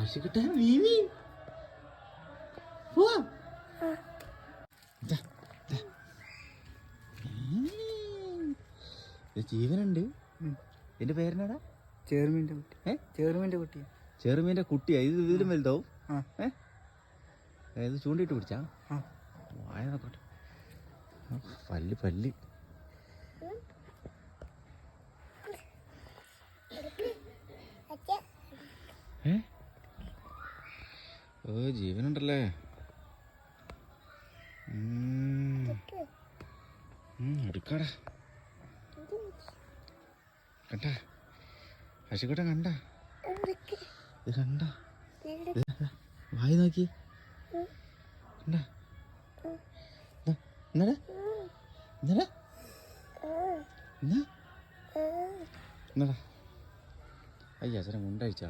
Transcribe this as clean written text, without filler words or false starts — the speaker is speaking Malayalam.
ആശിക്കട്ടെ മീമി പോവാ. ജീവനുണ്ട്. എന്റെ പേരെന്നാടാ? ചെറുമീൻ്റെ കുട്ടി. ചെറുമീൻ്റെ കുട്ടിയാ. ചെറുമീൻ്റെ കുട്ടിയാ. ഇത് ഇതിലും വലുതാവും. ഇത് ചൂണ്ടിട്ട് പിടിച്ചാ വായ നോക്കട്ടെ. പല്ല് പല്ല് ഓ ജീവനുണ്ടല്ലേ. എടുക്കാടാ. കണ്ടാ ഹർഷിക്കുട്ടൻ കണ്ട? ഇത് കണ്ട? വായി നോക്കി. കണ്ടാ? എന്നടാ എന്നടാ എന്നടാ അയ്യ അച്ഛനെ മുണ്ടഴിച്ചാ.